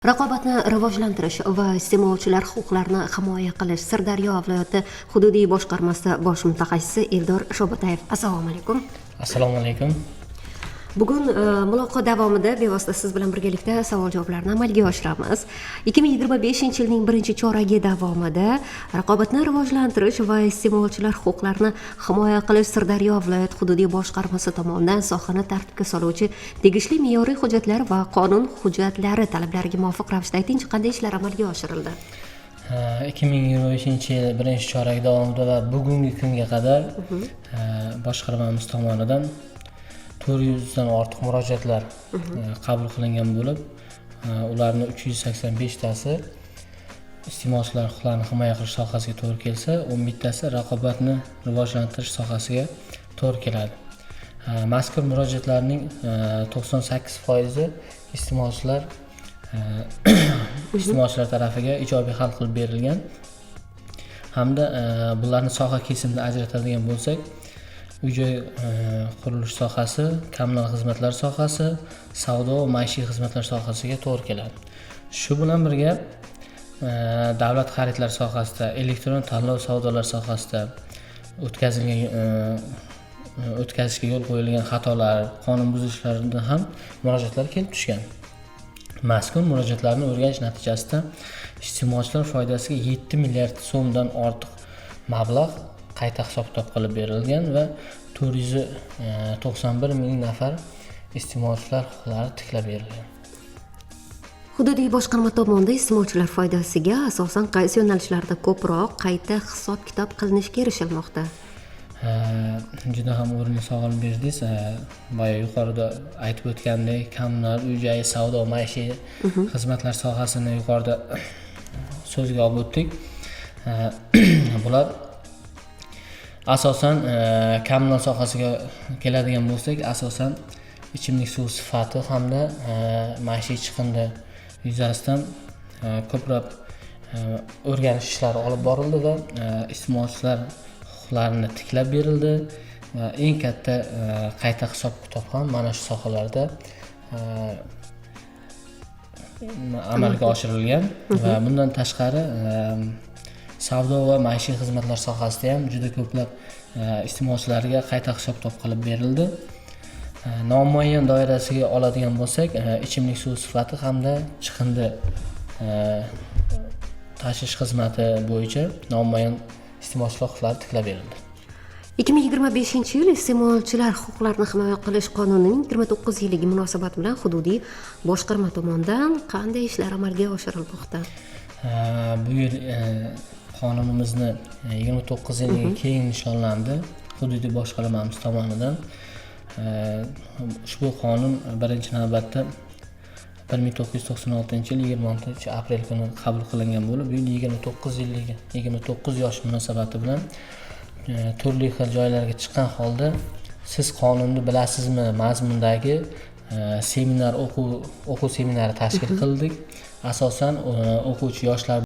Raqobatni rivojlantirish va iste'molchilar huquqlarini himoya qilish Sirdaryo viloyati hududiy boshqarmasi bosh mutaxassisi Eldor Shobatayev. Assalomu alaykum. Assalomu alaykum. Bugun muloqot davomida bevosita siz bilan birgalikda savol-javoblarni amalga oshiramiz. 2025-yilning birinchi choragi davomida raqobatni rivojlantirish va iste'molchilar huquqlarini himoya qilish Sirdaryo viloyat hududiy boshqarmasi tomonidan sohani tartibga soluvchi tegishli me'yoriy hujjatlar va qonun hujjatlari talablariga muvofiq ravishda ayting, qanday ishlar amalga oshirildi? 2025-yil birinchi chorak davomida va bugungi kunga qadar boshqarmamiz tomonidan 400 dan ortiq murojaatlar qabul qilingan bo'lib, ularning 385 tasi iste'molchilar huquqlarini himoya qilish sohasiga to'g'ri kelsa, 11 tasi raqobatni rivojlantirish sohasiga to'g'ri keladi. Mazkur murojaatlarning 98% iste'molchilar tarafiga ijobiy hal qilib berilgan hamda bularni soha kesimida ajratadigan bo'lsak, uy-joy qurilish sohasi, kommunal xizmatlar sohasi, savdo va maishiy xizmatlar sohasiga to'g'ri keladi. Shu bilan birga davlat xaridlar sohasida, elektron tanlov savdolar sohasida o'tkazishga yo'l qo'yilgan xatolar, qonun buzilishlarida ham murojaatlar kelib tushgan. Mazkur murojaatlarni o'rganish natijasida iste'molchilar foydasiga 7 milliard so'mdan ortiq mablag' qayta hisob-kitob qilib berilgan va 491 ming nafar iste'molchilar huquqlari tiklab berilgan. Hududiy boshqarma tomonidan iste'molchilar foydasiga asosan qaysi yo'nalishlarda ko'proq qayta hisob-kitob qilinishga erishilmoqda? Juda ham o'rinli savol berdingiz. Boya yuqorida aytib o'tgandek, kommunal, uy-joy, savdo, maishiy xizmatlar sohasini yuqorida so'zga olib o'tdik. Bular asosan kommunal sohasiga keladigan bo'lsak, asosan ichimlik suv sifati hamda maishiy chiqindi yuzasidan ko'plab o'rganish ishlari olib borildi va iste'molchilar huquqlarini tiklab berildi va eng katta qayta hisob-kitob ham mana shu sohalarda amalga oshirilgan va bundan tashqari savdo va maishiy xizmatlar sohasida ham juda ko'plab iste'molchilarga qayta hisob-kitob qilib berildi. Nomuayyan doirasiga oladigan bo'lsak, ichimlik suv sifati hamda chiqindi tashish xizmati bo'yicha nomuayyan iste'molchilar huquqlari tiklab berildi. 2025-yil iste'molchilar huquqlarini himoya qilish qonunining 29-yilligi munosabati bilan hududiy boshqarma tomonidan qanday ishlar amalga oshirilmoqda? Bu yil qonunimizni 29 yilga keyin nishonlandi hududiy boshqarmamiz tomonidan. Ushbu qonun birinchi navbatda 1996 yil 26-aprel kuni qabul qilingan bo'lib, bu yil 29 yosh munosabati bilan turli xil joylarga chiqqan holda siz qonunni bilasizmi mazmundagi seminar o'quv seminari tashkil qildik. Asosan o'quvchi yoshlar